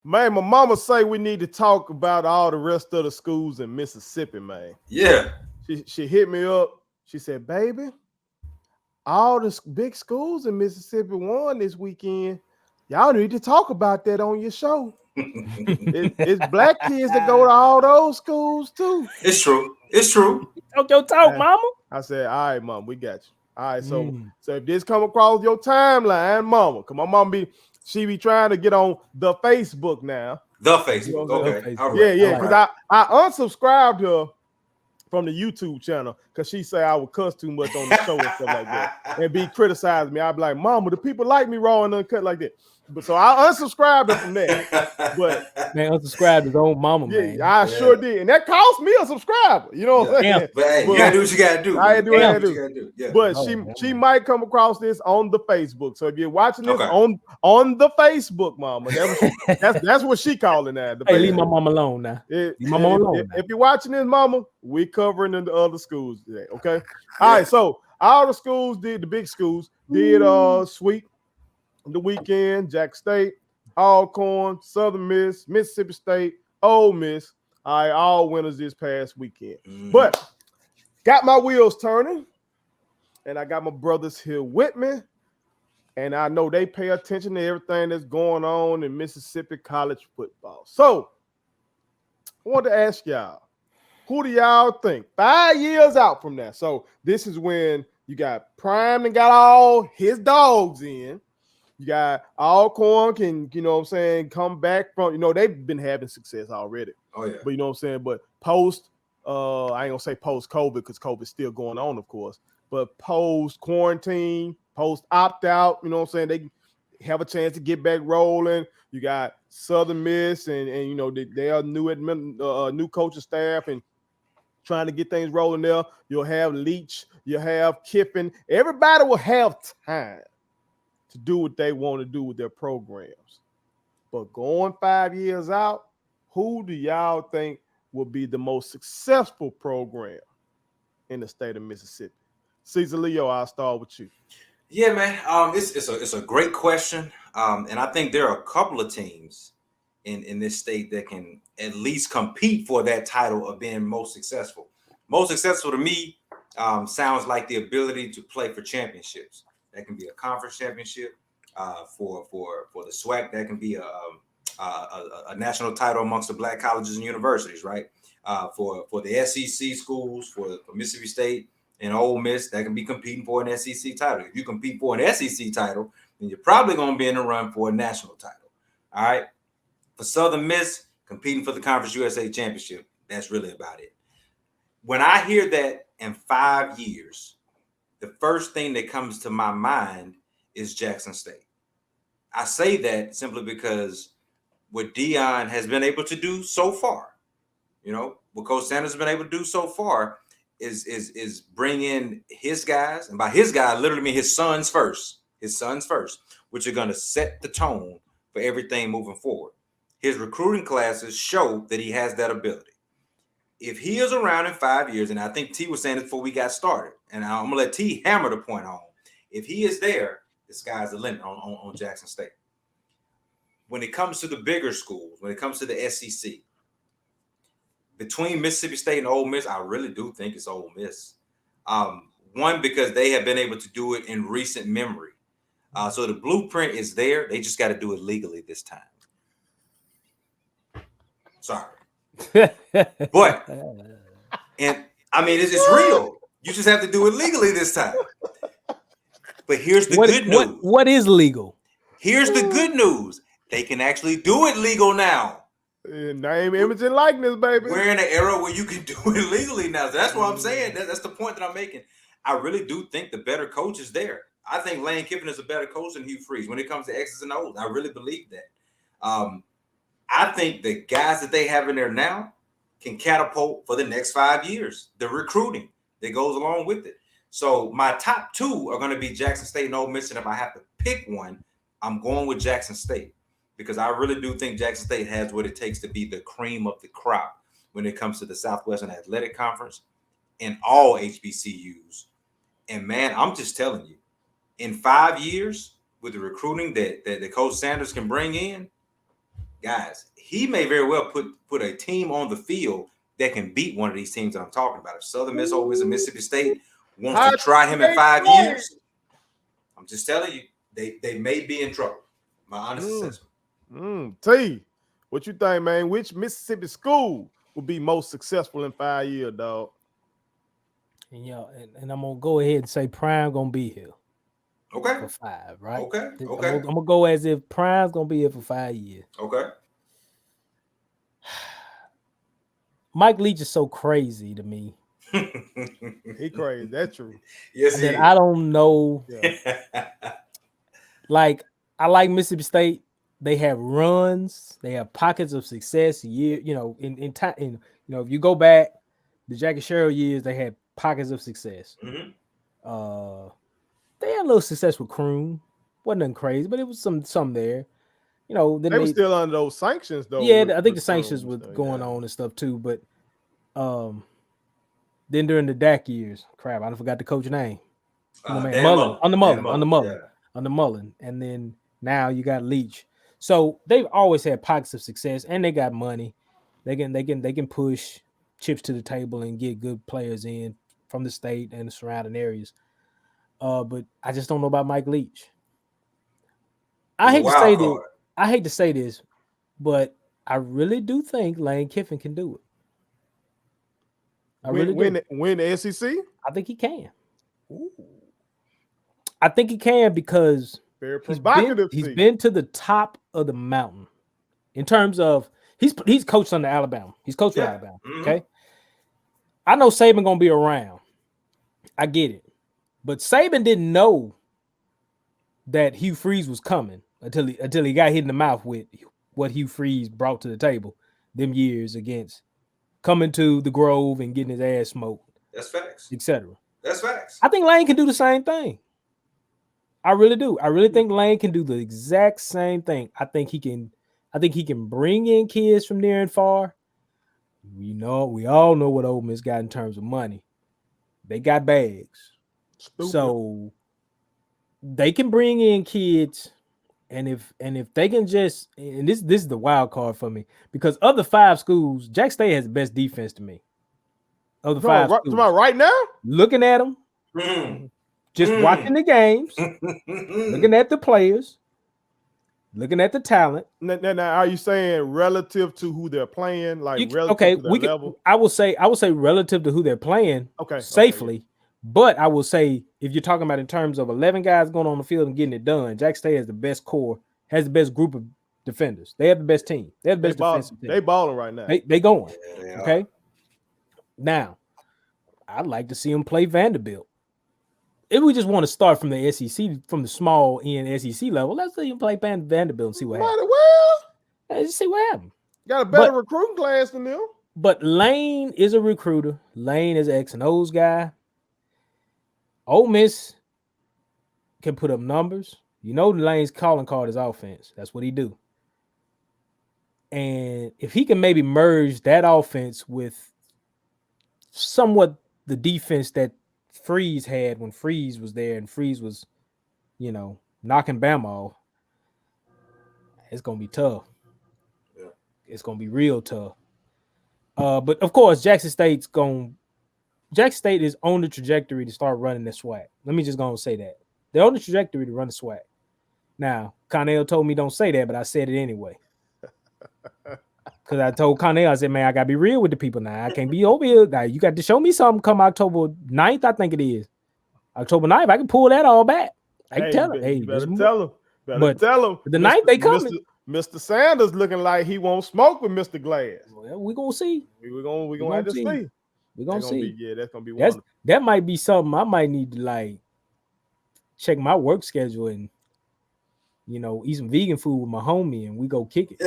Man, my mama say we need to talk about all the rest of the schools in Mississippi, man. Yeah. She hit me up. She said, baby, all the big schools in Mississippi won this weekend. Y'all need to talk about that on your show. It's black kids that go to all those schools too. It's true. It's true. Talk your talk, I, mama. I said, all right, mom, we got you. All right, so if this come across your timeline, mama, come on, mom, she be trying to get on the Facebook now. The You know Facebook. what I'm Okay. saying? All right. Yeah, because I unsubscribed her from the YouTube channel because she said I would cuss too much on the show and stuff like that and be criticizing me. I'd be like, Mama, the people like me raw and uncut like that. But so I unsubscribed her from that. But man, unsubscribed his own mama, man. I sure did. And that cost me a subscriber. You know what I'm saying? But hey, you gotta do what you gotta do. I do what I do. do. Yeah. But she might come across this on the Facebook. So if you're watching this on the Facebook, Mama, that's what she calling that. Hey, leave my mom alone now. Leave my mom alone. If you're watching this, Mama, we're covering in the other schools today. Okay. All right. So all the schools the big schools did sweep the weekend. Jack State, Alcorn, Southern Miss, Mississippi State, Ole Miss. All winners this past weekend. But got my wheels turning, and I got my brothers here with me, and I know they pay attention to everything that's going on in Mississippi college football. So I want to ask y'all, who do y'all think 5 years out from now? So this is when you got Prime and got all his dogs in. You got Alcorn can, you know what I'm saying, come back from, they've been having success already. Oh, yeah. But you know what I'm saying? But post, I ain't gonna say post-COVID because COVID's still going on, of course. But post-quarantine, post-opt-out, you know what I'm saying? They have a chance to get back rolling. You got Southern Miss and they are new coaching staff and trying to get things rolling there. You'll have Leach, you'll have Kiffin. Everybody will have time to do what they want to do with their programs. But going 5 years out, who do y'all think will be the most successful program in the state of Mississippi? Cesar Leo, I'll start with you. Yeah, man. It's a great question. And I think there are a couple of teams in this state that can at least compete for that title of being most successful. Most successful to me sounds like the ability to play for championships. That can be a conference championship for the SWAC. That can be a national title amongst the black colleges and universities, right? For the SEC schools, for Mississippi State and Ole Miss, that can be competing for an SEC title. If you compete for an SEC title, then you're probably going to be in the run for a national title. All right. For Southern Miss, competing for the Conference USA Championship, that's really about it. When I hear that in 5 years, the first thing that comes to my mind is Jackson State. I say that simply because what Deion has been able to do so far, what Coach Sanders has been able to do so far is bring in his guys, and by his guys, literally mean his sons first, which are going to set the tone for everything moving forward. His recruiting classes show that he has that ability. If he is around in 5 years, and I think T was saying it before we got started, and I'm going to let T hammer the point home. If he is there, the sky's the limit on Jackson State. When it comes to the bigger schools, when it comes to the SEC, between Mississippi State and Ole Miss, I really do think it's Ole Miss. One, because they have been able to do it in recent memory. So the blueprint is there. They just got to do it legally this time. Sorry. But, and I mean, it's real. You just have to do it legally this time. But here's the good news. What is legal? Here's the good news. They can actually do it legal now. Name, image, and likeness, baby. We're in an era where you can do it legally now. So that's what I'm saying. That's the point that I'm making. I really do think the better coach is there. I think Lane Kiffin is a better coach than Hugh Freeze when it comes to X's and O's. I really believe that. I think the guys that they have in there now can catapult for the next 5 years. The recruiting that goes along with it. So my top two are going to be Jackson State and Ole Miss. And if I have to pick one, I'm going with Jackson State because I really do think Jackson State has what it takes to be the cream of the crop when it comes to the Southwestern Athletic Conference and all HBCUs. And man, I'm just telling you, in 5 years with the recruiting that Coach Sanders can bring in, guys, he may very well put a team on the field that can beat one of these teams that I'm talking about. If Southern Miss, Ole Miss, and Mississippi State wants to try him in 5 years, I'm just telling you, they may be in trouble. My honest assessment. T, what you think, man? Which Mississippi school will be most successful in 5 years, dog? And and I'm gonna go ahead and say Prime gonna be here. Okay. For 5, right? Okay. I'm gonna go as if Prime's gonna be here for 5 years. Okay. Mike Leach is so crazy to me. He crazy. That's true. Yes, he is. I don't know. Yeah. Like, I like Mississippi State. They have runs. They have pockets of success. In time, if you go back the Jackie Sherrill years, they had pockets of success. Mm-hmm. They had a little success with Kroon. Wasn't nothing crazy, but it was some there. Then they were still under those sanctions, though. Yeah, I think the sanctions was going on and stuff too. But then during the DAC years, crap, I forgot the coach name. Mullen. Under Mullen, and then now you got Leach. So they've always had pockets of success, and they got money. They can push chips to the table and get good players in from the state and the surrounding areas. But I just don't know about Mike Leach. I hate to say this, but I really do think Lane Kiffin can do it. Win the SEC? I think he can. Ooh. I think he can because he's been to the top of the mountain in terms of he's coached under Alabama. He's coached for Alabama. Mm-hmm. Okay. I know Saban gonna be around. I get it. But Saban didn't know that Hugh Freeze was coming until he got hit in the mouth with what Hugh Freeze brought to the table them years against coming to the Grove and getting his ass smoked. That's facts. Etc. That's facts. I think Lane can do the same thing. I really do. I really think Lane can do the exact same thing. I think he can bring in kids from near and far. We all know what Ole Miss got in terms of money. They got bags. Stupid. So they can bring in kids, and if they can this is the wild card for me, because of the 5 schools, Jack State has the best defense to me. Of the 5 schools. Right now? Looking at them. Just watching the games, looking at the players, looking at the talent. Now, are you saying relative to who they're playing? Like relative to their level? I will say relative to who they're playing. Safely. Yeah. But I will say, if you're talking about in terms of 11 guys going on the field and getting it done, Jack State has the best core, has the best group of defenders. They have the best team. They have the best defensive team. They balling right now. They going. Yeah, okay. Now, I'd like to see them play Vanderbilt. If we just want to start from the SEC, from the small end SEC level, let's see him play Vanderbilt and see what happens. Let's see what happens. Got a better recruiting class than them. But Lane is a recruiter. Lane is an X and O's guy. Ole Miss can put up numbers. Lane's calling card is offense. That's what he do. And if he can maybe merge that offense with somewhat the defense that Freeze had when Freeze was there and Freeze was, knocking Bama off, it's going to be tough. Yeah. It's going to be real tough. But, of course, Jackson State is on the trajectory to start running the SWAC. Let me just go and say that. They're on the trajectory to run the SWAC. Now, Connell told me don't say that, but I said it anyway. Because I told Connell, I said, man, I got to be real with the people now. I can't be over here. Now, you got to show me something come October 9th, I think it is. October 9th, I can pull that all back. I can tell him. Hey, better tell him. The 9th, they coming. Mr. Sanders looking like he won't smoke with Mr. Glass. Well, we're going to see. We're going to have to see. We're going to see. That's going to be wonderful. That might be something I might need to, check my work schedule and, eat some vegan food with my homie and we go kick it.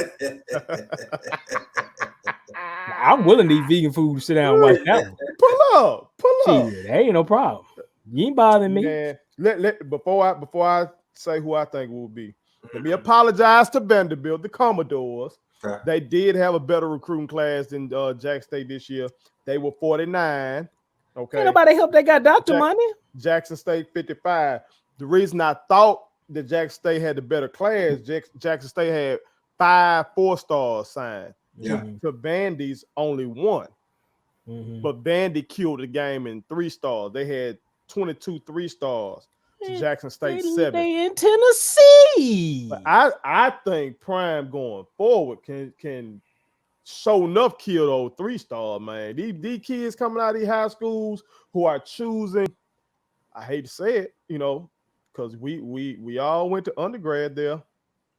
I'm willing to eat vegan food to sit down and watch that one. Pull up. Shit, that ain't no problem. You ain't bothering me. Man, before I say who I think it will be, let me apologize to Vanderbilt, the Commodores. They did have a better recruiting class than Jack State this year. They were 49. Okay. Ain't nobody help they got doctor money. Jackson State 55. The reason I thought that Jackson State had the better class, Jackson State had 5 4-stars signed. Yeah. To Vandy's only 1. But Vandy killed the game in 3-stars. They had 22 3-stars to Jackson State 7. They in Tennessee. But I think Prime going forward can show enough kill those 3-star, man. These kids coming out of these high schools who are choosing, I hate to say it, you know, because we all went to undergrad there.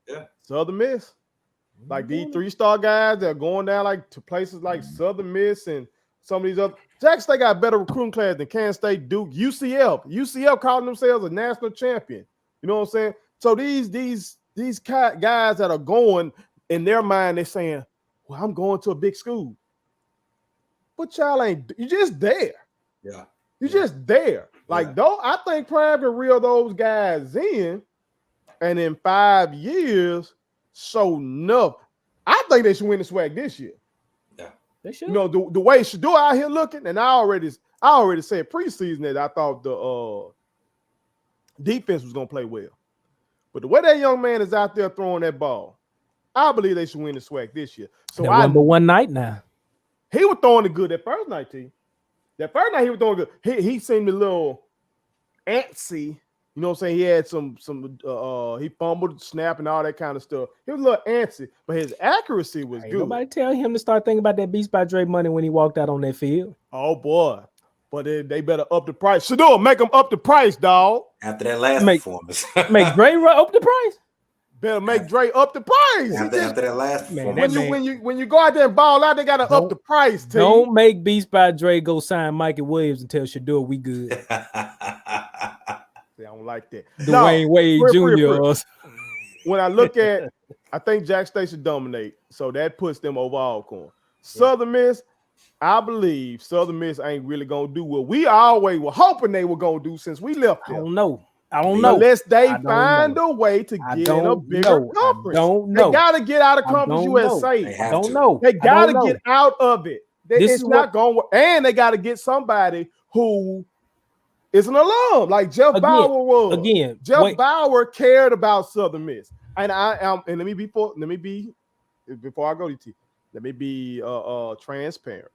Yeah. Southern Miss. Like these 3-star guys that are going down like to places like Southern Miss and some of these other. Jackson State got a better recruiting class than Kansas State, Duke, UCF. UCF calling themselves a national champion. You know what I'm saying? So these guys that are going, in their mind, they're saying, well, I'm going to a big school. But y'all ain't, you just there. Yeah. You just there. Like, though, I think Prime can reel those guys in, and in 5 years, show enough. I think they should win the SWAC this year. Yeah. They should. You know, the way Shador out here looking, and I already said preseason that I thought the defense was going to play well. But the way that young man is out there throwing that ball, I believe they should win the SWAC this year. So number one night now. He was throwing it good that first night, T. That first night he was throwing good. He seemed a little antsy. You know what I'm saying? He had some he fumbled, snap, and all that kind of stuff. He was a little antsy, but his accuracy was good. Nobody tell him to start thinking about that Beast by Dre money when he walked out on that field. Oh boy. But they better up the price. Shador, make them up the price, dog. After that last performance. Make Dre up the price. Better make Dre up the price. After that last performance. When you go out there and ball out, they gotta up the price. T. Don't make Beast by Dre go sign Mikey Williams and tell Shador we good. I don't like that. Dwayne Wade Jr. When I look at, I think Jack State should dominate, so that puts them over Alcorn. Southern Miss, I believe Southern Miss ain't really gonna do what we always were hoping they were gonna do since we left them. I don't know. Unless they find a way to get in a bigger conference. They gotta get out of Conference USA. I don't know. They gotta get out of it. It's not gonna work. And they gotta get somebody who is an alum, like Jeff Bauer was. Jeff Bauer cared about Southern Miss. And and let me be before I go to T, let me be transparent.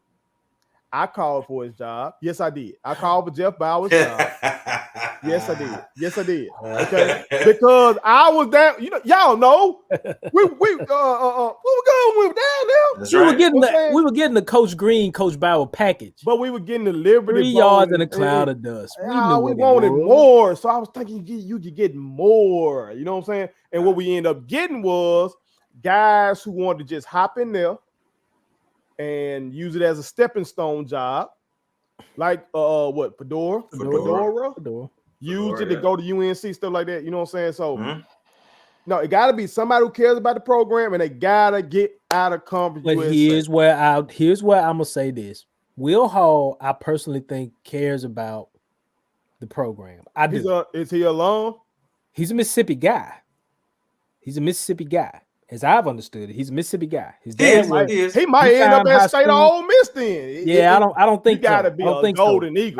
I called for his job. Yes, I did. I called for Jeff Bauer's job. Yes, I did. Okay, because I was down. You know, y'all know we were going. We were down there. That's we were getting the Coach Green, Coach Bauer package, but we were getting the Liberty 3 yards in a cloud of dust. We wanted more, so I was thinking you could get more. You know what I'm saying? And what we ended up getting was guys who wanted to just hop in there and use it as a stepping stone job, like Fedora. Used it to go to UNC, stuff like that. You know what I'm saying? So no, it got to be somebody who cares about the program, and they gotta get out of Conference USA. But here's where I'm gonna say this: Will Hall, I personally think, cares about the program. I do. Is he alone? He's a Mississippi guy. As I've understood it, he's a Mississippi guy. His dad he might end up at State or Ole Miss then. Yeah, I don't think so. I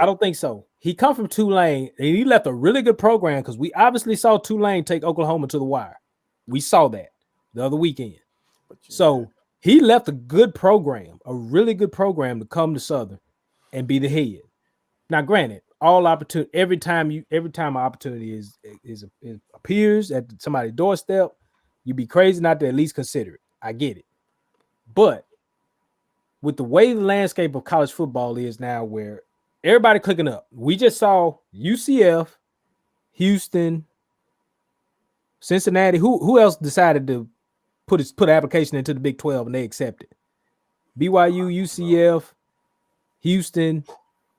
don't think so. He come from Tulane and he left a really good program because we obviously saw Tulane take Oklahoma to the wire. We saw that the other weekend. So he left a good program, a really good program to come to Southern and be the head. Now, granted, all opportunity every time an opportunity appears at somebody's doorstep, you'd be crazy not to at least consider it. I get it. But with the way the landscape of college football is now, where everybody clicking up, we just saw UCF, Houston, Cincinnati. Who else decided to put an application into the Big 12 and they accepted? BYU, UCF, Houston,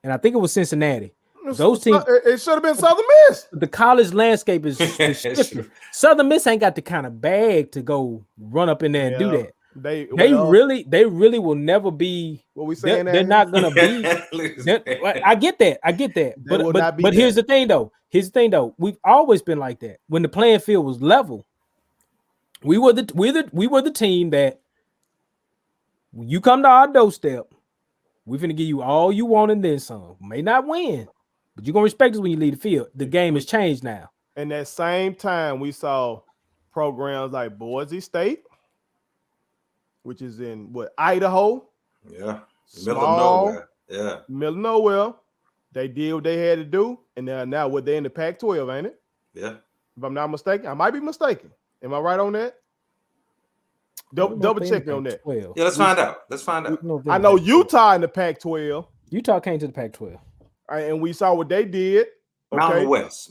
and I think it was Cincinnati. Those teams. It should have been Southern Miss. The college landscape is shifting. Southern Miss ain't got the kind of bag to go run up in there and do that. They really will never be. What we saying? They're not gonna be. I get that. But here's the thing though. We've always been like that. When the playing field was level, we were the team that when you come to our doorstep, we're gonna give you all you want and then some. May not win, but you're gonna respect us when you leave the field. The game has changed now. And that same time we saw programs like Boise State, which is in Idaho. Yeah. Middle of Small, nowhere. Yeah. middle of nowhere. They did what they had to do, and now what they're in the Pac-12, ain't it? Yeah. If I'm not mistaken, I might be mistaken. Am I right on that? Double check me on that. Yeah, let's find out. Let's find out. I know Utah in the Pac-12. Utah came to the Pac-12. And we saw what they did. Mountain Okay. West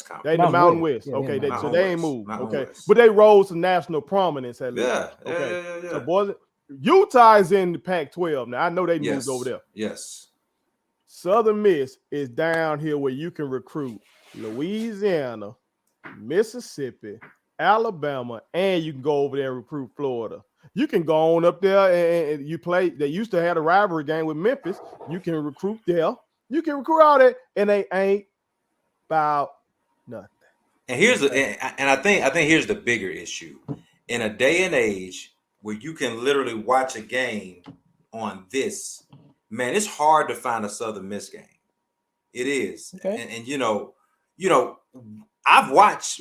Conference. They in the Mountain West. Yeah, Okay, Mountain so West. they ain't moved. Mountain Okay, West. but they rose to national prominence at least. Yeah. Okay. Yeah. So boys, Utah is in the Pac-12 now. I know they Yes. moved over there. Yes. Southern Miss is down here where you can recruit Louisiana, Mississippi, Alabama, and you can go over there and recruit Florida. You can go on up there and you play. They used to have a rivalry game with Memphis. You can recruit there. You can recruit all that, and they ain't about nothing. And I think here's the bigger issue. In a day and age where you can literally watch a game on this, man, it's hard to find a Southern Miss game. It is. Okay. And you know, we've watched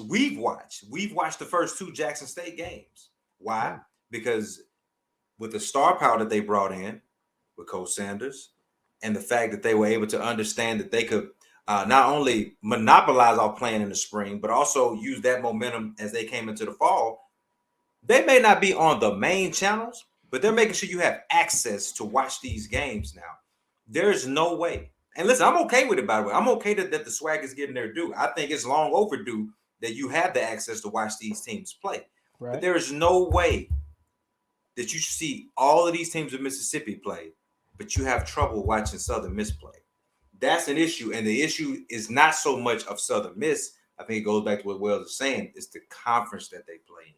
the first 2 Jackson State games. Why? Because with the star power that they brought in with Coach Sanders and the fact that they were able to understand that they could not only monopolize our playing in the spring, but also use that momentum as they came into the fall. They may not be on the main channels, but they're making sure you have access to watch these games now. There's no way. And listen, I'm okay with it, by the way. I'm okay that the SWAC is getting their due. I think it's long overdue that you have the access to watch these teams play. Right. But there is no way that you see all of these teams of Mississippi play, but you have trouble watching Southern Miss play. That's an issue. And the issue is not so much of Southern Miss. I think it goes back to what Wells is saying. It's the conference that they play in.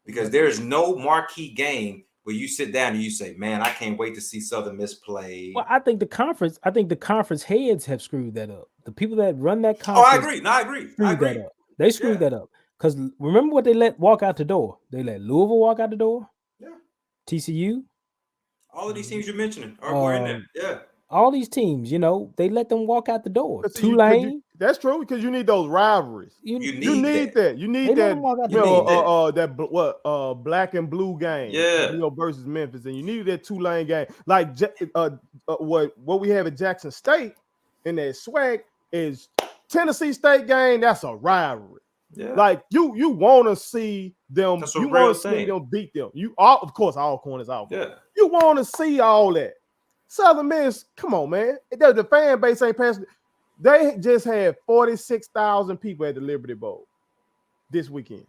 Because there's no marquee game where you sit down and you say, man, I can't wait to see Southern Miss play. Well, I think the conference heads have screwed that up. The people that run that conference. Oh, I agree. No, I agree. That up. They screwed that up. Because remember what they let walk out the door? They let Louisville walk out the door. Yeah. TCU. All of these teams you're mentioning were in there. Yeah. All these teams, they let them walk out the door. Tulane. That's true, because you need those rivalries. You need that. You need that. Black and blue game. Yeah. Versus Memphis, and you need that Tulane game. Like what we have at Jackson State in that SWAC is Tennessee State game. That's a rivalry. Yeah. Like you want to see them. You want to see thing. them beat them. Of course, Alcorn is Alcorn. Yeah. You want to see all that. Southern Miss, come on, man. The fan base ain't passing. They just had 46,000 people at the Liberty Bowl this weekend.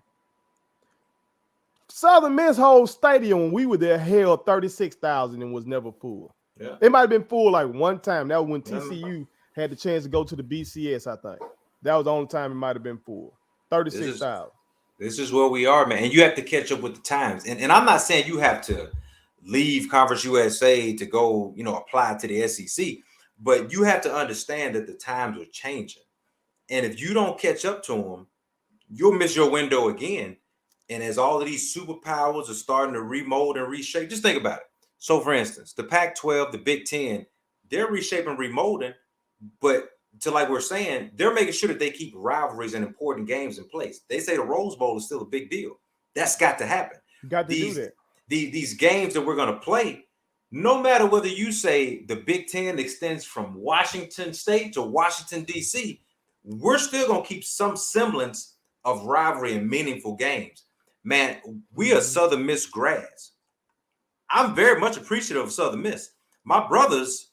Southern Miss whole stadium when we were there held 36,000 and was never full. Yeah. It might have been full like one time. That was when TCU had the chance to go to the BCS, I think. That was the only time it might have been full. 36,000. This is where we are, man. And you have to catch up with the times. And I'm not saying you have to leave Conference USA to go, apply to the SEC. But you have to understand that the times are changing. And if you don't catch up to them, you'll miss your window again. And as all of these superpowers are starting to remold and reshape, just think about it. So, for instance, the Pac-12, the Big Ten, they're reshaping, remolding. But like we're saying, they're making sure that they keep rivalries and important games in place. They say the Rose Bowl is still a big deal. That's got to happen. You got to do that. These games that we're going to play, no matter whether you say the Big Ten extends from Washington State to Washington, D.C., we're still going to keep some semblance of rivalry and meaningful games. Man, we are Southern Miss grads. I'm very much appreciative of Southern Miss. My brothers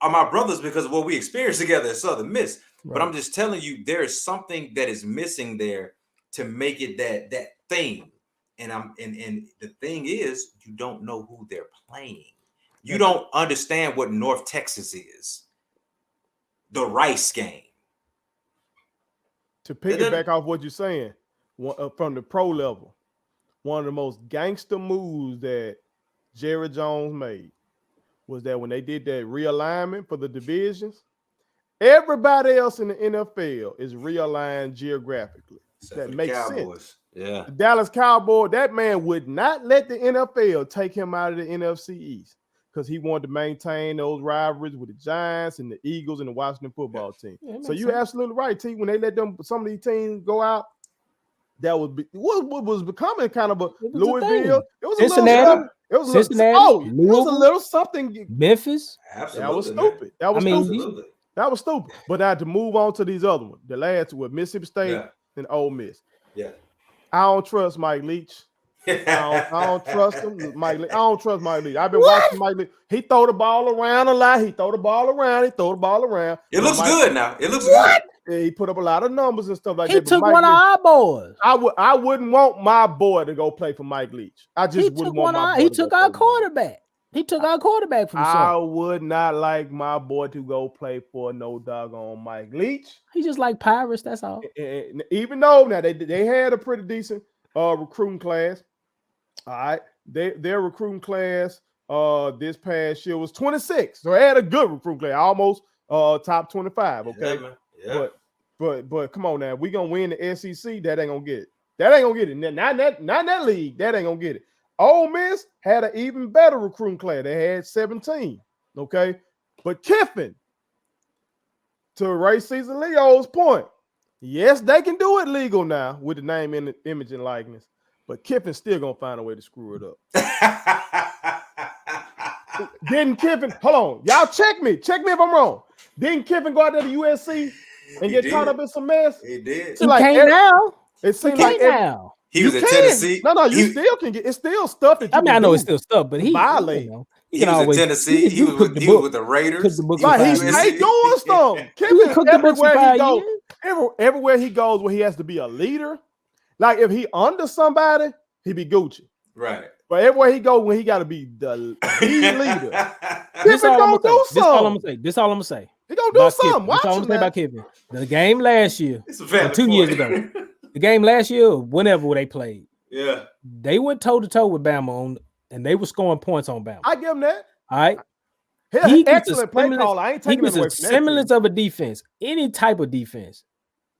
are my brothers because of what we experienced together at Southern Miss. Right. But I'm just telling you, there is something that is missing there to make it that thing. And the thing is, you don't know who they're playing. You don't understand what North Texas is. The Rice game. To piggyback off what you're saying, from the pro level, one of the most gangster moves that Jerry Jones made was that when they did that realignment for the divisions, everybody else in the NFL is realigned geographically. That makes sense. Yeah. The Dallas Cowboys, that man would not let the NFL take him out of the NFC East because he wanted to maintain those rivalries with the Giants and the Eagles and the Washington football team. Yeah, so you're absolutely right, T. When they let some of these teams go out, that what was becoming kind of a It was a Louisville. thing. It was Cincinnati, a little something. It was Cincinnati, it was a Louisville, little something. Memphis. Absolutely, That was man. stupid. That was I mean, stupid. Absolutely. That was stupid. But I had to move on to these other ones. The last with Mississippi State Yeah. and Ole Miss. Yeah. I don't trust Mike Leach. I don't trust him. Mike Leach. I don't trust Mike Leach. I've been watching Mike Leach. He throw the ball around a lot. He throw the ball around. It looks good now. It looks good. Yeah, he put up a lot of numbers and stuff like He that. but took Mike one of Leach, our boys. I wouldn't want my boy to go play for Mike Leach. I just He wouldn't took want one my of boy he to took go our play for Mike. quarterback. He took our quarterback from I something. would not like my boy to go play for no doggone Mike Leach. He just like Pirates, that's all. And even though now they had a pretty decent recruiting class. All right, their recruiting class this past year was 26, so they had a good recruiting class, almost top 25. Okay, Yeah, man. Yeah. but come on now, we gonna win the SEC. That ain't gonna get it. That ain't gonna get it. Not in that league. That ain't gonna get it. Ole Miss had an even better recruiting class. They had 17. Okay, but Kiffin, to Ray Cesar Leo's point, yes, they can do it legal now with the name, image, and likeness. But Kiffin's still gonna find a way to screw it up. Didn't Kiffin? Hold on, y'all check me if I'm wrong. Didn't Kiffin go out there to USC and get caught up in some mess? He did. He can't now. It seems He like can't now. He was you at can. Tennessee. No, you still can get. It's still stuff that you I mean, I can know do. it's still stuff, but he violate. You know, He was at Tennessee. He was with the Raiders. the book He was Like at he's USC. doing stuff. He Kiffin, cooked the books for everywhere he 5 goes, years. everywhere he goes, where he has to be a leader. Like if he under somebody, he be Gucci. Right. But everywhere he goes, when he got to be the leader, This Kiffin all I'm gonna gonna do say. This all I'm something. gonna say. This all I'm gonna say. He gonna do About something. Kiffin. Watch This all I'm him gonna say now. about Kiffin. The game last year, It's a or valid 2 years point. ago, the game last year, whenever they played, Yeah. they went toe to toe with Bama on, and they were scoring points on Bama. I give him that. All right. He's He an gets a excellent play semblance- caller. I ain't He taking it was away a from that. semblance team. of a defense, any type of defense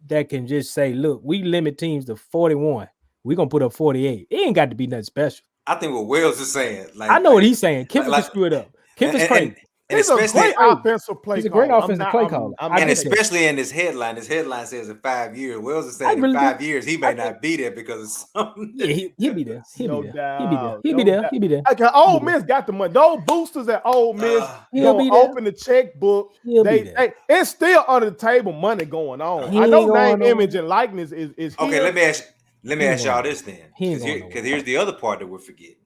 that can just say, look, we limit teams to 41. We're gonna put up 48. It ain't got to be nothing special. I think what Wells is saying. Like I know what he's saying. Kiffin like- can screw it up. Kiffin's crazy. And He's a especially great offensive play He's a great caller. offensive play caller. I'm I and not get taking- that. especially in his headline says in 5 years. Wells is saying really in 5 years he may I not be there because of something. Yeah, he'll be there. He'll No be there. doubt. He'll be No there. doubt. He'll be there. Okay, Ole Miss got the money. Those boosters at Ole Miss He'll gonna be there. open the checkbook. He'll be there. It's still under the table money going on. He I ain't know going name, on. image, and likeness is Okay, here. let me ask He ain't y'all going this then. He ain't going Because here's the other part that we're forgetting.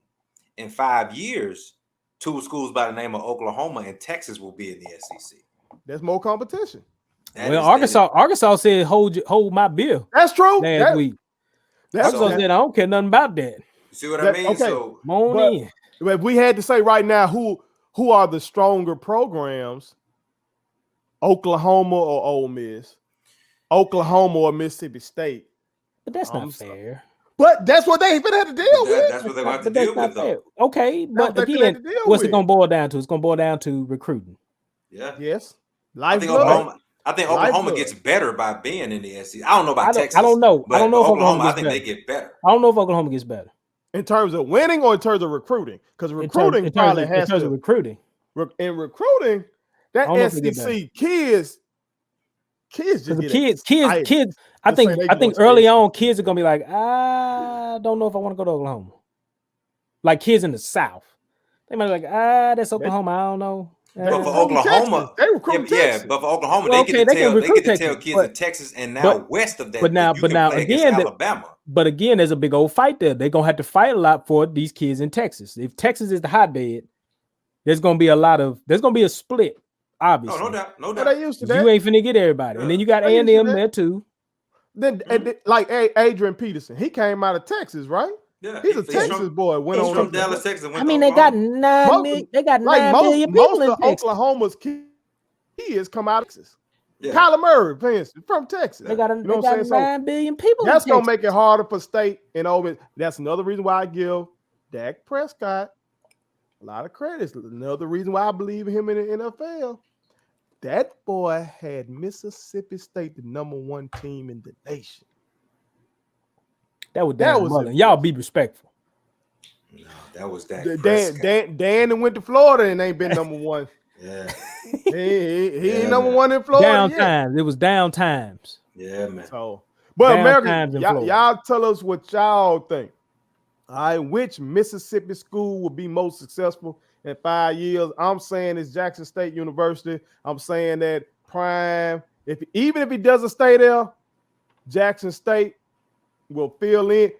In 5 years, 2 schools by the name of Oklahoma and Texas will be in the SEC. There's more competition. Well, Arkansas said hold my bill That's true. last week. That's Arkansas said I don't care nothing about that. You see what I mean? Okay. So Come on But- in. If we had to say right now who are the stronger programs, Oklahoma or Ole Miss, Oklahoma or Mississippi State. But that's I'm not sorry. fair. But that's what they even had to deal with. that's what they're going to have to But that's deal not with, fair. though. Okay, That's but what they again, had to deal what's with. it gonna boil down to? It's gonna boil down to recruiting. Yeah. Yes. I think Lifeblood. Oklahoma Lifeblood. gets better by being in the SEC. I don't know about I don't- Texas. I don't know. I But don't know if Oklahoma, Oklahoma I think gets they get better. I don't know if Oklahoma gets better. In terms of winning or in terms of recruiting? Because recruiting probably in has terms to. of recruiting. In recruiting, I don't know that if they get SEC kids just Because the get kids. excited. I Let's say they think going to early the on, kids are gonna be like, I don't know if I want to go to Oklahoma. Like kids in the South, they might be like, that's Oklahoma. I don't know. But for recruiting Oklahoma, Texas. They recruit Texas. but for Oklahoma, Well, they okay, get they can to recruit tell Texas, kids but- in Texas and now but- west of that. but now- that you but can now, play against again, Alabama. But again, there's a big old fight there. They're gonna have to fight a lot for these kids in Texas. If Texas is the hotbed, there's gonna be a split. Obviously, No doubt, no But doubt. they used to 'Cause that. you ain't finna get everybody, and then you got They used to A&M that. there too. Then like Adrian Peterson, he came out of Texas, right? Yeah, He's a he's Texas from- boy. Went He's on from to- Dallas, Texas. and went I to mean, they got Oklahoma. 9 Most- million. They got like 9 million most people in of Texas. Oklahoma's kids come out of Texas. Yeah. Kyler Murray, for instance, from Texas. They got You know what I'm saying? So 9 billion people. that's in gonna Texas. make it harder for State and Ole Miss. That's another reason why I give Dak Prescott a lot of credit. It's another reason why I believe in him in the NFL. That boy had Mississippi State the #1 team in the nation. That was That Dan was Mullen. Y'all be respectful. No, that was Dak Prescott. Dan and went to Florida and ain't been #1. Yeah, He Yeah, ain't man. #1 in Florida Down yet. times. It was down times. yeah, man. So, But Down America, times in Florida. y'all tell us what y'all think. All right, which Mississippi school will be most successful in 5 years? I'm saying it's Jackson State University. I'm saying that Prime, even if he doesn't stay there, Jackson State will fill in,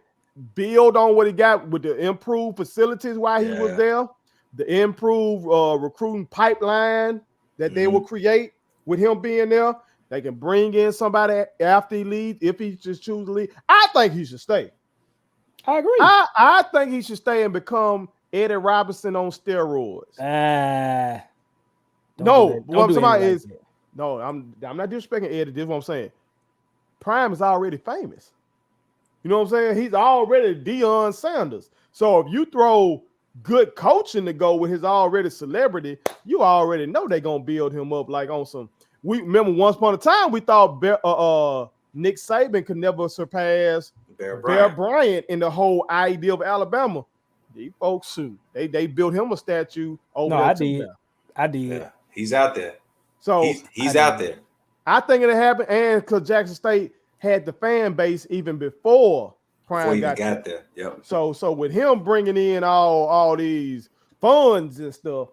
build on what he got with the improved facilities while he was there, the improved recruiting pipeline that they will create with him being there. They can bring in somebody after he leaves if he just chooses to leave. I think he should stay. I agree. I think he should stay and become Eddie Robinson on steroids. No, what I'm talking about is no. I'm not disrespecting Eddie. This is what I'm saying. Prime is already famous. You know what I'm saying? He's already Deion Sanders. So if you throw good coaching to go with his already celebrity, you already know they're gonna build him up like on some. We remember once upon a time we thought Nick Saban could never surpass Bear Bryant in the whole idea of Alabama. These folks soon. They built him a statue over there. I did. Yeah, he's out there. So he's out there. I think it'll happen, and because Jackson State had the fan base even before Prime got there. Yep. So with him bringing in all these funds and stuff,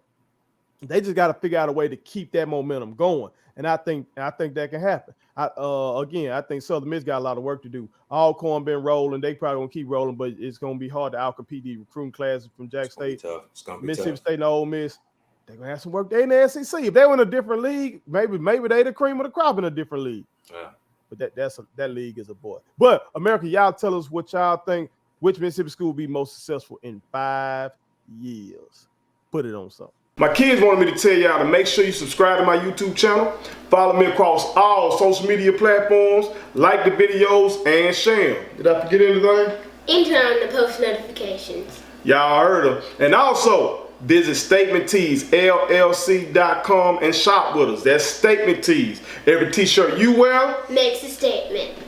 they just got to figure out a way to keep that momentum going. And I think that can happen. I think Southern Miss got a lot of work to do. Alcorn been rolling. They probably gonna keep rolling, but it's gonna be hard to outcompete the recruiting classes from Jackson State. It's gonna be Mississippi tough. State and Ole Miss. They're gonna have some work. They in the SEC. If they were in a different league, maybe they the cream of the crop in a different league. Yeah. But that league is a boy. But America, y'all tell us what y'all think. Which Mississippi school will be most successful in 5 years? Put it on something. My kids wanted me to tell y'all to make sure you subscribe to my YouTube channel. Follow me across all social media platforms. Like the videos and share them. Did I forget anything? And turn on the post notifications. Y'all heard them. And also, visit Statement Tees, LLC.com and shop with us. That's Statement Tees. Every t-shirt you wear makes a statement.